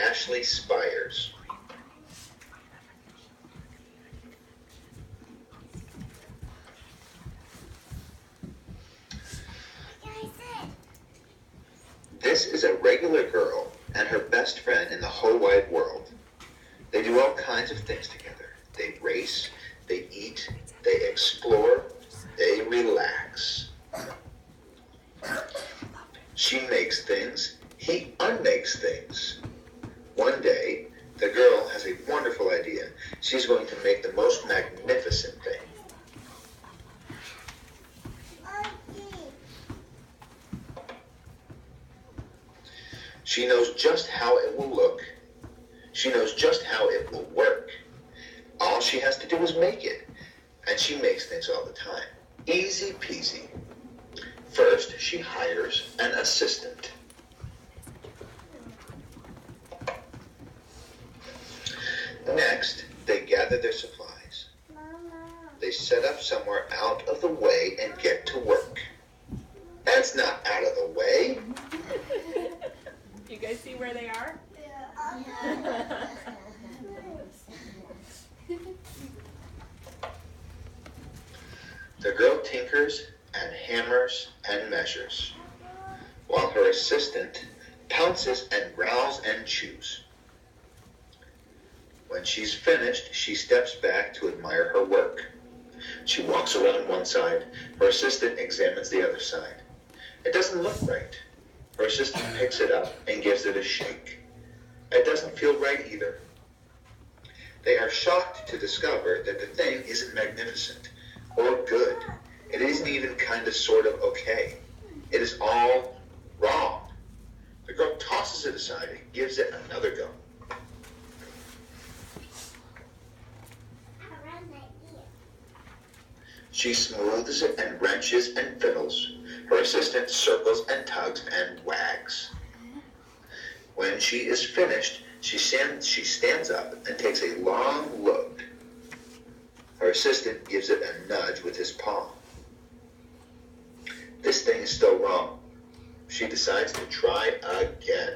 Ashley Spires. This is a regular girl and her best friend in the whole wide world. They do all kinds of things together. They race, they eat, they explore, they relax. She makes things, he unmakes things. One day, the girl has a wonderful idea. She's going to make the most magnificent thing. She knows just how it will look. She knows just how it will work. All she has to do is make it. And she makes things all the time. Easy peasy. First, she hires an assistant. Next, they gather their supplies. They set up somewhere out of the way and get to work. That's not out of the way. You guys see where they are? Yeah. The girl tinkers and hammers and measures, while her assistant pounces and growls and chews. When she's finished, she steps back to admire her work. She walks around one side. Her assistant examines the other side. It doesn't look right. Her assistant picks it up and gives it a shake. It doesn't feel right either. They are shocked to discover that the thing isn't magnificent or good. It isn't even kind of sort of okay. It is all wrong. The girl tosses it aside and gives it another go. She smooths it and wrenches and fiddles. Her assistant circles and tugs and wags. When she is finished, she stands up and takes a long look. Her assistant gives it a nudge with his paw. This thing is still wrong. She decides to try again.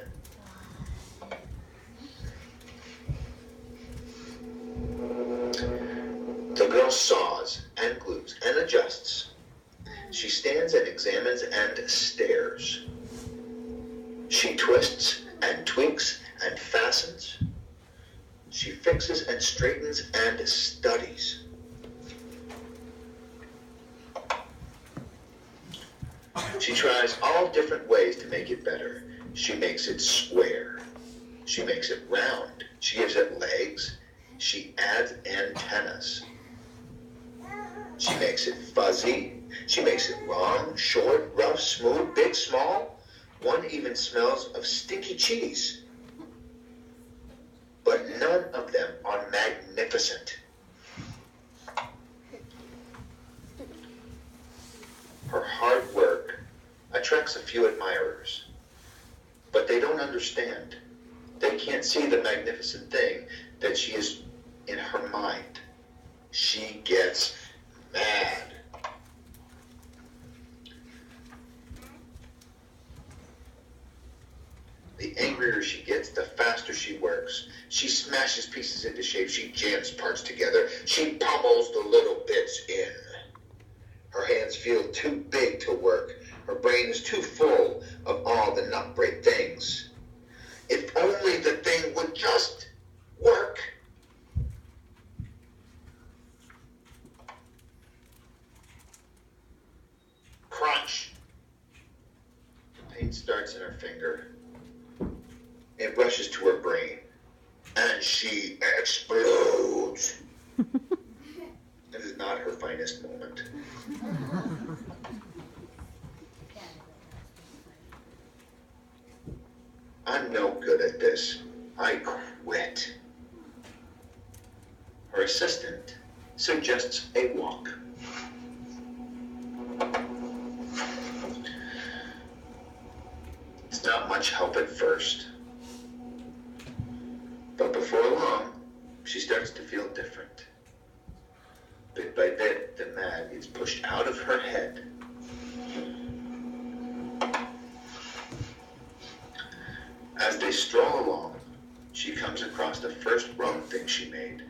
The girl saws and glues and adjusts. She stands and examines and stares. She twists and tweaks and fastens. She fixes and straightens and studies. She tries all different ways to make it better. She makes it square. She makes it round. She gives it legs. She adds antennas. She makes it fuzzy. She makes it long, short, rough, smooth, big, small. One even smells of stinky cheese. But none of them are magnificent. Her hard work attracts a few admirers, but they don't understand. They can't see the magnificent thing that she is in her mind. She gets mad. The angrier she gets, the faster she works. She smashes pieces into shape. She jams parts together. She pummels the little bits in. Her hands feel too big to work. Her brain is too full of all the not great things. If only the thing would just work. Crunch. The pain starts in her finger. It rushes to her brain, and she explodes. It is not her finest moment. I'm no good at this. I quit. Her assistant suggests a walk. It's not much help at first. But before long, she starts to feel different. Bit by bit, the mad gets pushed out of her head. As they stroll along, She comes across the first wrong thing she made.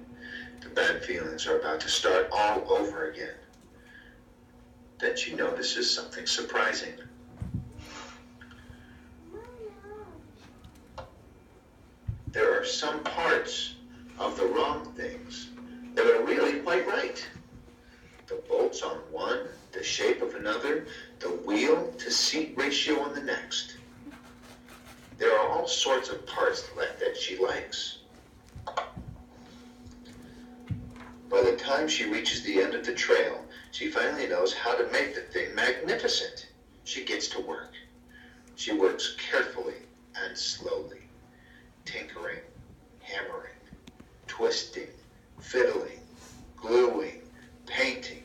The bad feelings are about to start all over again. Then she notices something surprising. There are some parts of the wrong things that are really quite right. The bolts on one, the shape of another, the wheel to seat ratio on the next. There are all sorts of parts that she likes. By the time she reaches the end of the trail, she finally knows how to make the thing magnificent. She gets to work. She works carefully and slowly, tinkering, hammering, twisting, fiddling, gluing, painting.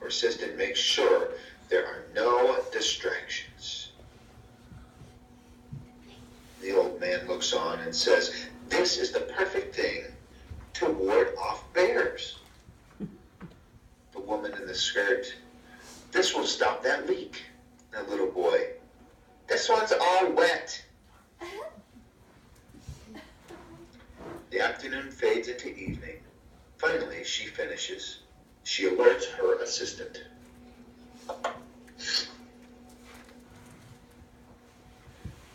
Her assistant makes sure there are no distractions. The old man looks on and says, "This is the perfect thing to ward off bears." The woman in the skirt, "This will stop that leak." The little boy, "This one's all wet." The afternoon fades into evening. Finally, she finishes. She alerts her assistant.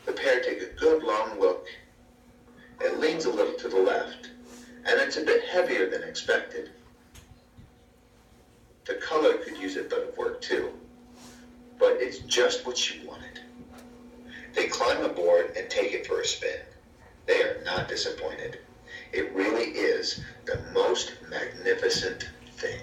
The pair take a good long look. It leans a little to the left, and it's a bit heavier than expected. The color could use a bit of work too, but it's just what she wanted. They climb aboard and take it for a spin. They are not disappointed. It really is the most magnificent thing.